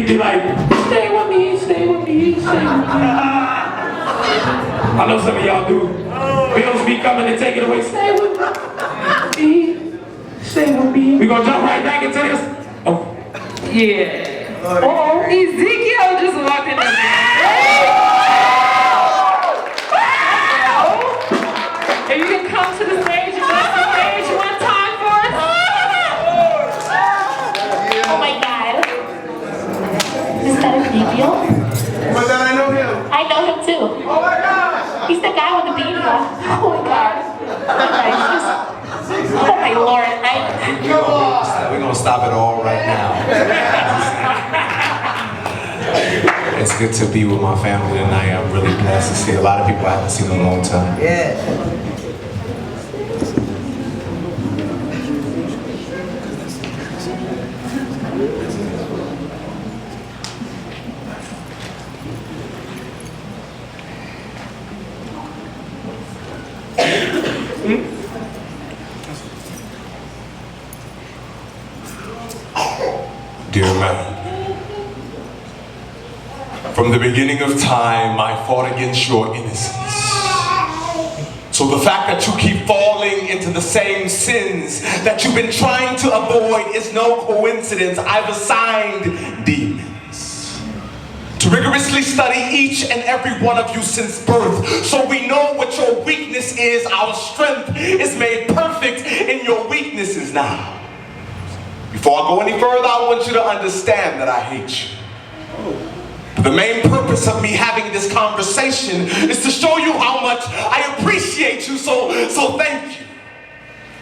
be like, stay with me, stay with me, stay with me. I know some of y'all do. Bills be coming and take it away. Stay with me. Stay with me. We gonna jump right back into this. Oh. Yeah. Oh, Ezekiel just walked in there. If you can come to the stage and bless the stage one time for us. Oh my God. Is that Ezekiel? But then I know him. I know him too. Oh my gosh! He's the guy with the beanie on. Oh my God. Oh my Lord. We're gonna stop it all right now. It's good to be with my family tonight. I'm really blessed to see a lot of people I haven't seen in a long time. Yeah. Dear man, from the beginning of time, I fought against your innocence. So the fact that you keep falling into the same sins that you've been trying to avoid is no coincidence. I've assigned demons to rigorously study each and every one of you since birth, so we know what your weakness is. Our strength is made perfect in your weaknesses now. Before I go any further, I want you to understand that I hate you. The main purpose of me having this conversation is to show you how much I appreciate you, so thank you.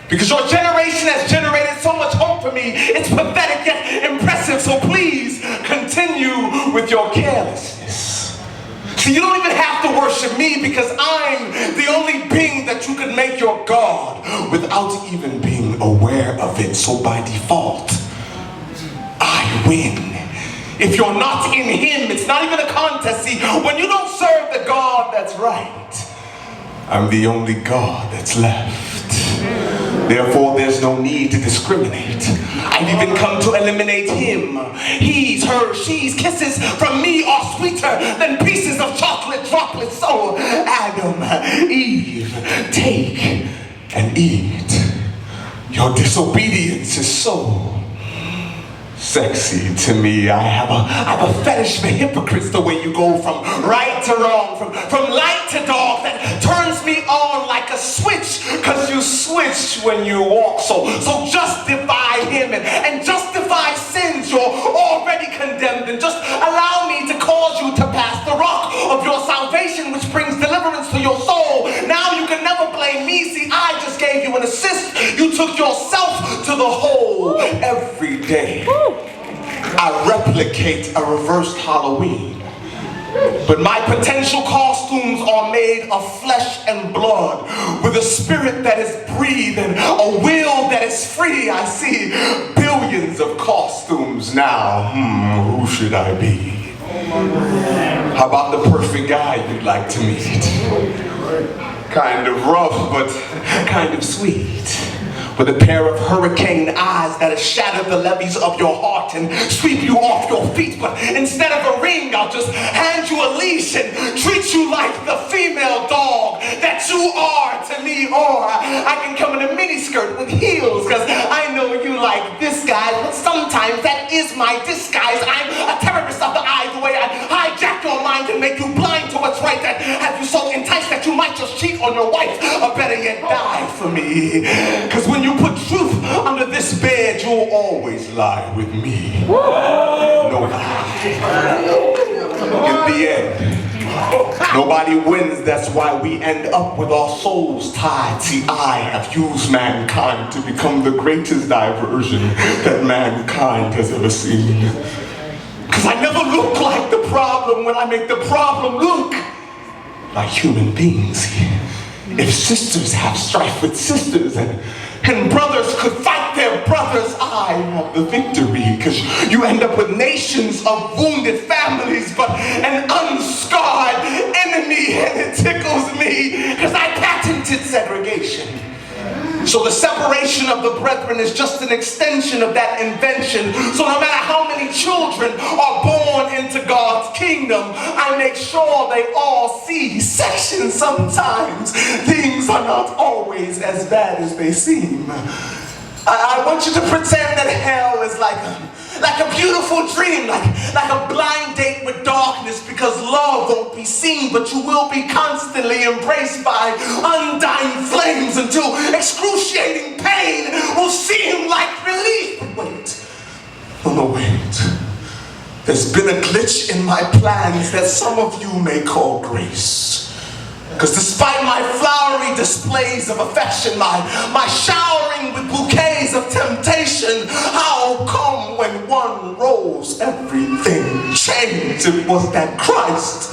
Because your generation has generated so much hope for me, it's pathetic yet impressive, so please continue with your carelessness. See, you don't even have to worship me because I'm the only being that you could make your God without even being aware of it. So by default, I win. If you're not in him, it's not even a contest. See, when you don't serve the God that's right, I'm the only God that's left. Therefore, there's no need to discriminate. I've even come to eliminate him. He's, her, she's. Kisses from me are sweeter than pieces of chocolate droplets. So, Adam, Eve, take and eat. Your disobedience is so sexy to me. I have a fetish for hypocrites, the way you go from right to wrong, from light to dark, that turns me on like a switch, because you switch when you walk. So justify him and justify sins you're already condemned, and just allow me to cause you to pass the rock of your salvation, which brings deliverance to your soul. Now you can never blame me. See, I just gave you an assist. You took yourself to the hole every day. I replicate a reversed Halloween, but my potential costumes are made of flesh and blood, with a spirit that is breathed and a will that is free. I see billions of costumes now. Who should I be? How about the perfect guy you'd like to meet? Kind of rough, but kind of sweet, with a pair of hurricane eyes that'll shatter the levees of your heart and sweep you off your feet. But instead of a ring, I'll just hand you a leash and treat you like the female dog that you are to me. Or I can come in a miniskirt with heels, because I know you like this guy, but sometimes that is my disguise. I'm a terrorist of the eye, the way I hijack your mind and make you blind to what's right, that have you so enticed that you might just cheat on your wife, or better yet, die for me. Because when you put truth under this bed, you'll always lie with me. No lie. In the end, nobody wins. That's why we end up with our souls tied. See, I have used mankind to become the greatest diversion that mankind has ever seen. Because I never look like the problem when I make the problem look like human beings. If sisters have strife with sisters, and brothers could fight their brothers, I have the victory. Because you end up with nations of wounded families, but an unscarred enemy, and it tickles me because I patented segregation. So the separation of the brethren is just an extension of that invention. So no matter how many children are born into God's kingdom, I make sure they all see section. Sometimes things are not always as bad as they seem. I want you to pretend that hell is like a beautiful dream, like a blind date with darkness, because love won't be seen, but you will be constantly embraced by undying flames until excruciating pain will seem like relief. But wait, no, wait. There's been a glitch in my plans that some of you may call grace. Because despite my flowery displays of affection, my showering with bouquets of temptation, how come when one rose everything changed? It was that Christ.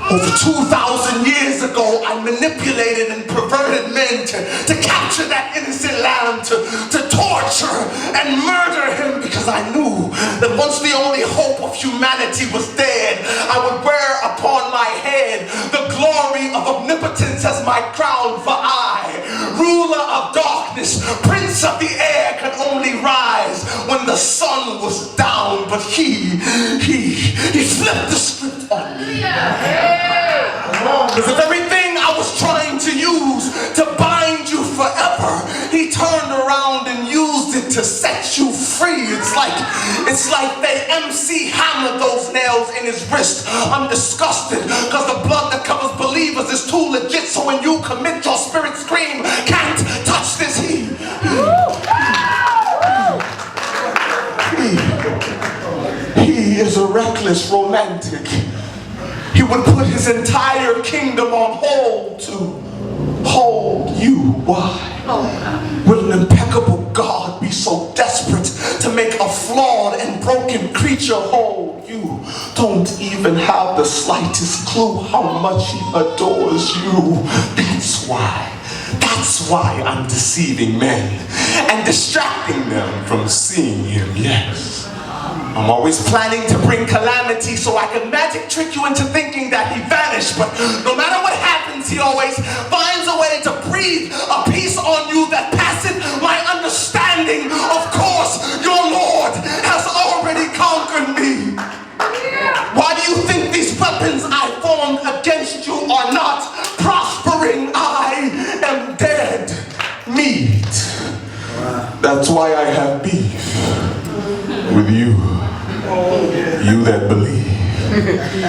Over 2,000 years ago, I manipulated and perverted men to capture that innocent lamb, to torture and murder him, because I knew that once the only hope of humanity was dead, I would wear upon my head the glory of omnipotence as my crown. For I, ruler of darkness, prince of the air, could only rise when the sun was down. But he flipped the script on me. Because of everything I was trying to use to bind you forever, he turned around and used it to set you free. It's like they MC hammered those nails in his wrist. I'm disgusted because the blood that covers believers is too legit. So when you commit, your spirit scream, can't touch this. He is a reckless romantic. He would put his entire kingdom on hold to hold you. Why? Would an impeccable God be so desperate to make a flawed and broken creature hold? You don't even have the slightest clue how much he adores you. That's why I'm deceiving men and distracting them from seeing him. Yes, I'm always planning to bring calamity so I can magic trick you into thinking that he vanished. But no matter what happens, he always finds a way to breathe a peace on you that passeth my understanding. Of course, your Lord has already conquered me. Why do you think these weapons I formed against you are not prospering? I am dead meat. That's why I have beef with you. You that believe.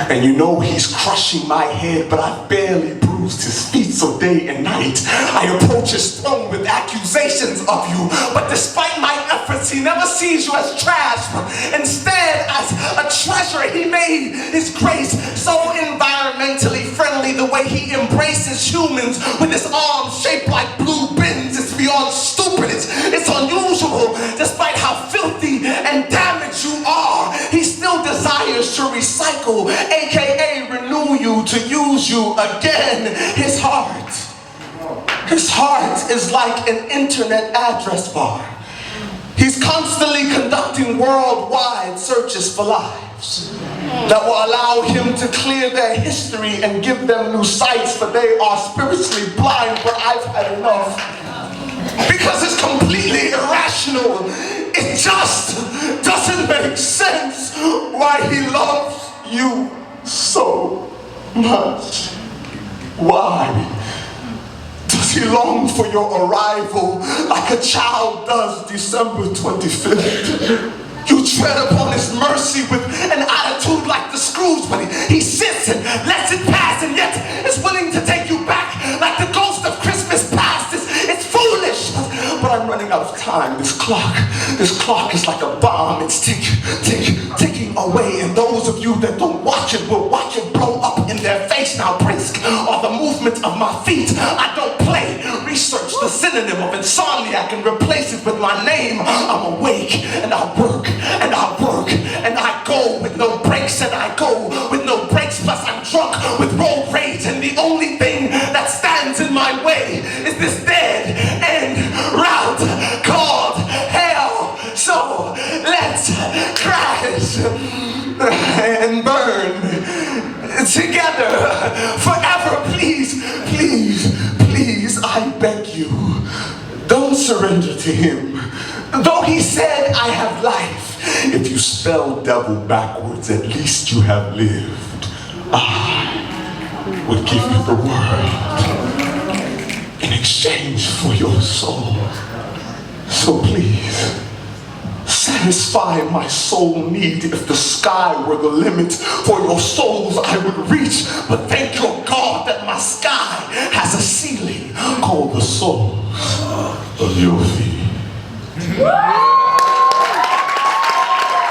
And you know he's crushing my head, but I've barely bruised his feet. So day and night I approach his throne with accusations of you. But despite my efforts, he never sees you as trash, but instead as a treasure. He made his grace so environmentally friendly. The way he embraces humans with his arms shaped like blue bins, it's beyond stupid. It's unusual. Despite how filthy and damaged you are, he still desires to recycle, aka renew you, to use you again. His heart is like an internet address bar. He's constantly conducting worldwide searches for lives that will allow him to clear their history and give them new sights, for they are spiritually blind. But I've had enough, because it's completely irrational. It just doesn't make sense why he loves you so much. Why does he long for your arrival like a child does December 25th? You tread upon his mercy with an attitude like the Scrooge, but he sits and lets it pass, and yet is willing to take you back like the ghost of Christmas past. It's foolish, but I'm running out of time. This clock is like a bomb. It's ticking away, and those of you that don't watch it will watch it blow up in their face. Now brisk are the movement of my feet. I don't play. Research the synonym of insomniac and replace it with my name. I'm awake and I work and I work and I go with no breaks, and I go with no breaks. Plus I'm drunk with road rage, and the only thing that stands in my way is this dead end route called hell. So let's crash and burn together forever. Please, please, please. you, don't surrender to him. Though he said, I have life, if you spell devil backwards, at least you have lived. I would give you the world in exchange for your soul. So please, satisfy my soul need. If the sky were the limit for your souls, I would reach. But thank your God that my sky has a ceiling called the soles of your feet.